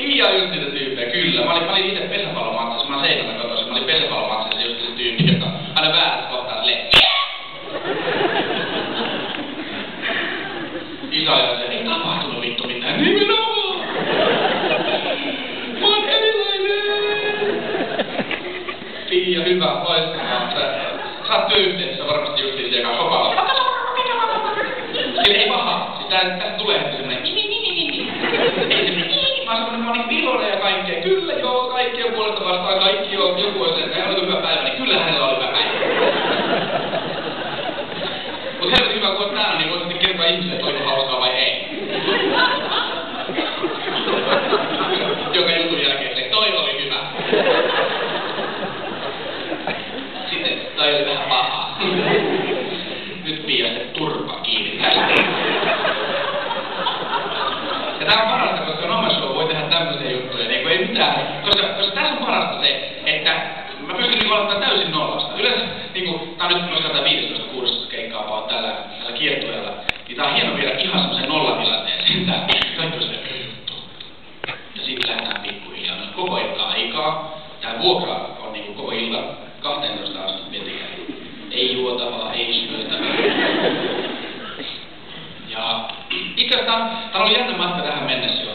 Pia on just niitä tyyppejä, kyllä. Mä olin itse pesäpallomatsissa, mä Seinällä kotoisin. Mä olin pesäpallomatsissa just se tyyppi, joka aina väärässä kohtaa silleen. Isä oli se, ei tapahtunut vittu mitään. Nimenomaan! Mä oon erilainen! Pia, hyvä, loistavaa. Sä oot työyhteisössä varmasti justiin siellä kanssa sopalla. Sille ei paha. Siis tästä tulee heti semmonen ei semmonen mä oon semmonen, mä oon niinku iloinen ja kaikkea. Kyllä joo, kaikki on puolesta vastaan, kaikki on joku on sen, oliko hyvä päivä, niin kyllä hänellä oli hyvä päivä. Mut helvetin hyvä, kun oot täällä, niin voit sitten kertoa ihmisille, että oliko hauskaa vai ei. Joka jutun jälkeen silleen, toi oli hyvä. Sitten toi oli vähän pahaa. Nyt Pia se turpa kiinni tästä. Ja tää on parasta, koska oma show voi tehdä tämmöisiä juttuja, niin ei mitään. Koska tässä on parasta se, että mä pystyn niin aloittaa täysin nollasta. Yleensä, niinku, tää on nyt myös 15-16 keikkaa vaan tällä kiertueella. Niin tää on hieno viedä ihan semmosen nollatilanteeseen. Tää kaikki on semmoinen juttu. Ja sitten lähdetään pikkuhiljaa. Meillä on koko ilta aikaa. Tää vuokra on niinku koko ilta 12 astetta miettikään. Ei juotavaa, ei syötävää. Ja itse asiassa tää on ollut jännä matka tähän mennessä jo.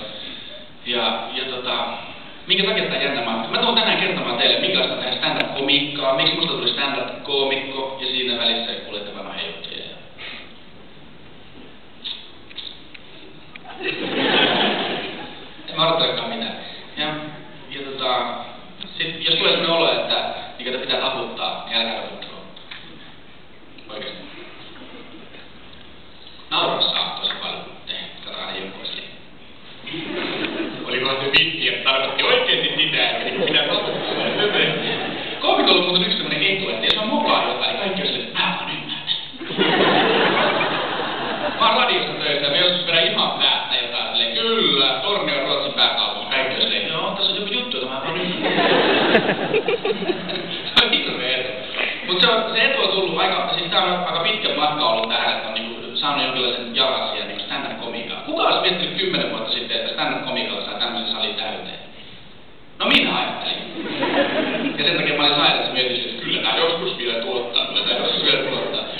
Minkä takia tää jännä matka? Mä tuun tänään kertomaan teille, minkälaista tehdä stand-up-komiikkaa, miksi musta tuli stand-up-koomikko, ja siinä välissä kuulette vanhoja juttuja. En mä odottelekaan mitään. Sit, jos tulee sellainen olo, että pitää taputtaa, niin älkää taputtua. Oikeesti. Nauraa saa tosi paljon, katsotaan aina jonkun sille. Olikohan se vitsi, että tarkoitti oikeesti sitä, että niin pitää taputtaa. Koomikolla on muuten yksi semmonen etu, että jos on mokaa jotain, niin kaikki on silleen, mä vaan ymmärrän. Mä oon radiossa töissä ja me joskus vedän ihan päästä jotain silleen, kyllä, Tornio on Ruotsin pääkaupunki, kaikki on silleen, joo, tässä on joku juttu, jota mä vaan ymmärrän. Se on hirveä etu. Mut se etu on tullut siis tää on aika pitkä matka ollut tähän, että on niinku saanut jonkinlaisen jalasia niinku stand-up-komiikkaa. Kuka olisi miettinyt 10 vuotta sitten, että stand-up-komiikalla saa tämmöisen salin täyteen? No minä ajattelin. Ja sen takia mä olin sairaan, mietin, että kyllä tää joskus vielä tuottaa,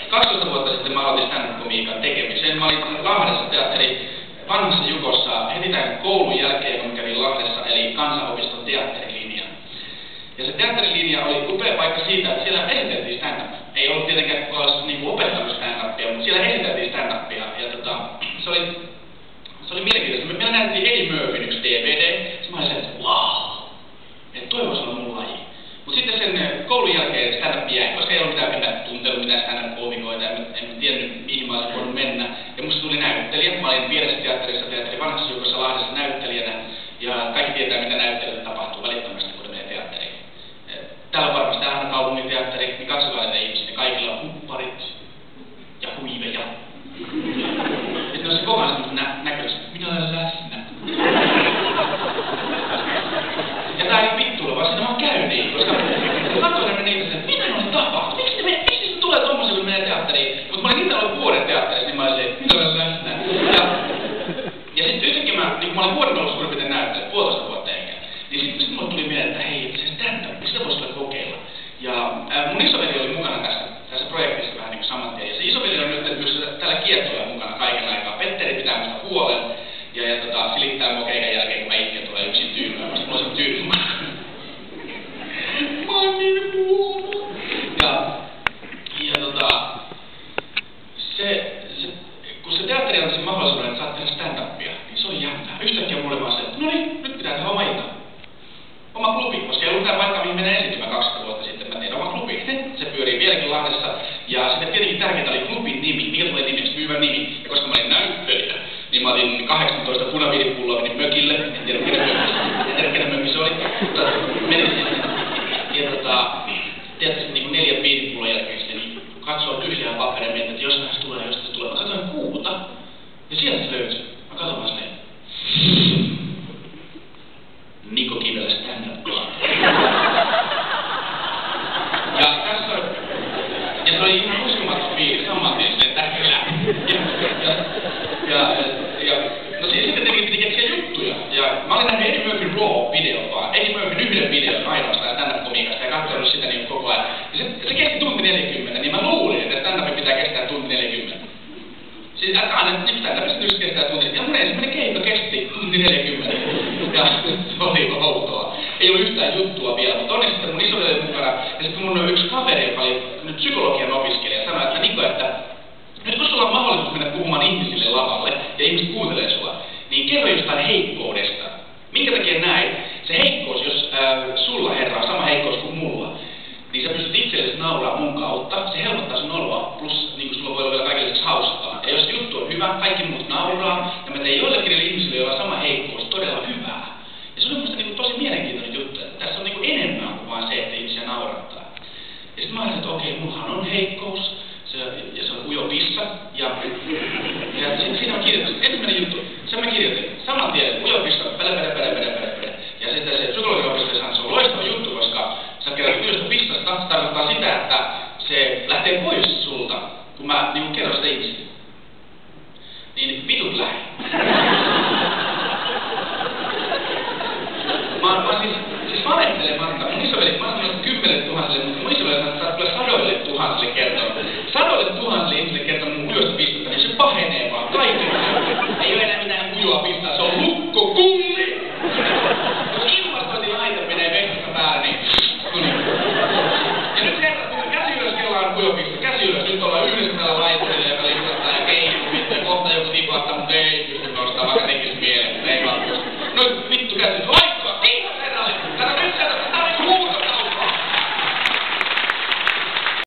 12 vuotta sitten mä aloitin stand-up-komiikan tekemisen. Mä olin Lahdessa teatteri vanhassa Jukossa heti tämän koulun jälkeen, kun mä kävin Lahdessa, eli Kansanopiston teatterilinja. Ja se teatterilinja oli upea paikka siitä, että siellä esiteltiin stand-up. Ei ollut tietenkään kukaan olisi niinku opettanut stand-upia, mutta siellä esiteltiin stand-upia. Ja se oli mielenkiintoista. Meillä näytettiin Eddie Murphyn yksi DVD. Sitten mä olin että wow, että toi voisi olla mun laji. Mutta sitten sen koulun jälkeen stand-up jäi, koska ei ollut mitään tuntenut mitään stand-up-koomikoita. En tiennyt mihin mä olisin voinut mennä. Ja musta tuli näyttelijä. Mä olin pienessä teatterissa, teatterin vanhassa Jukossa Lahdessa näyttelijänä. Ja kaikki tietää mitä näyttelijöitä tapahtuu välittömästi, kun ne menee teatteriin. Täällä on varmasti aina kaupungin teatteri, niin katsokaa näitä ihmisiä, niin kaikilla on hupparit ja huiveja. Ja sitten on se kova näköistä, minä olen läsnä. Ja tää ei ole vittuilla, vaan siinä vaan käy niin, koska katsoin niitä sen, mitä ne oli tapahtunut? Miksi se tulee tommosia, kun menee teatteriin? Mutta mä olin itse ollut vuoden teatterissa, niin mä olin se, minä olen läsnä. Ja sitten yhtäkkiä mä olin vuoden ollut suurin piirtein näyttelijä, 1,5 vuotta enkä. Niin sitten mulle tuli mieleen, että hei, se stand-up, sitä voisi olla kokeilla. Ja mun isoveli oli mukana tässä projektissa vähän niin kuin saman tien. Ja se isoveli on nyt myös täällä kiertoilla mukana kaiken aikaa. Petteri pitää musta huolen ja silittää mua keikan jälkeen, kun mä itken tulee yksin tyynymään. Mulla on se tyyny mukana. Mä oon niin huono. Kun se teatteri antoi sen mahdollisuuden, että saat tehdä stand-upia, niin se oli jännää. Yhtäkkiä mulle vaan se, että no niin, nyt pitää tehdä oma ilta. Oma klubi, koska ei ollut mitään paikkaa, mihin menee esiintymään 20 vuotta sitten. Mä tein oma klubi. Se pyörii vieläkin Lahdessa. Ja sitten tietenkin tärkeintä oli klubin nimi. Mikä tulee nimeksi? Myyvä nimi. Ja koska mä olin näyttelijä, niin mä otin 18 punaviinipulloa, menin mökille. En tiedä kenen mökki se oli. Mutta menin sinne. Ja tietysti niin 4 viinipullon jälkeen sitten niin katsoo tyhjää paperia ja mietin, että jostain se tulee. Mä katsoin kuuta. Ja sieltä se löytyi. Mä katsoin vaan silleen. Niko Kivelä stand-up club. Ja se oli ihan uskomaton fiilis, saman tien silleen tähkälää. No sitten tietenkin piti keksiä juttuja. Ja Ja se oli outoa. Ei ollut yhtään juttua vielä, mutta onneksi sitten mun isoveli oli mukana. Ja sitten mun yksi kaveri, joka oli nyt psykologian opiskelija, sanoi, että Niko, että nyt kun sulla on mahdollisuus mennä puhumaan ihmisille lavalle ja ihmiset kuuntelee sua, niin kerro jostain heikkoudesta. Minkä takia näin? Se heikkous, jos sulla herra on sama heikkous kuin mulla, niin sä pystyt itsellesi nauraa mun kautta, se helpottaa sun oloa, plus niin sulla voi olla vielä kaikille hauskaa. Ja jos juttu on hyvä, kaikki muut nauraa, ja mä teen joillekin niille ihmisille, joilla on sama heikkous, todella hyvää. Ja se on musta niin tosi mielenkiintoinen juttu, että tässä on niin enemmän kuin vaan se, että ihmisiä naurattaa. Ja sitten mä ajattelin, että okei, mullahan on heikkous, ja se on ujo pissa, ja siinä on kirjoitus. Ensimmäinen juttu, sen mä kirjoitin, saman tien, ujo pissa, pele. Ja sitten se psykologian opiskelija sanoi, että se on loistava juttu, koska sä kerrot ujosta pissasta, se tarkoittaa sitä, että se lähtee pois sulta, kun mä niin kerron sitä ihmisille. Niin vitut lähi. Mä siis valehtelematta, mun isoveli, mä sanon 10 000, mutta mun isoveli sanoo, että sä tulee 100 000 kertoa. 100 000 ihmisille kertoo mun ujosta pistasta, niin se pahenee vaan kaikille. Ei ole enää mitään ujoa pistasta.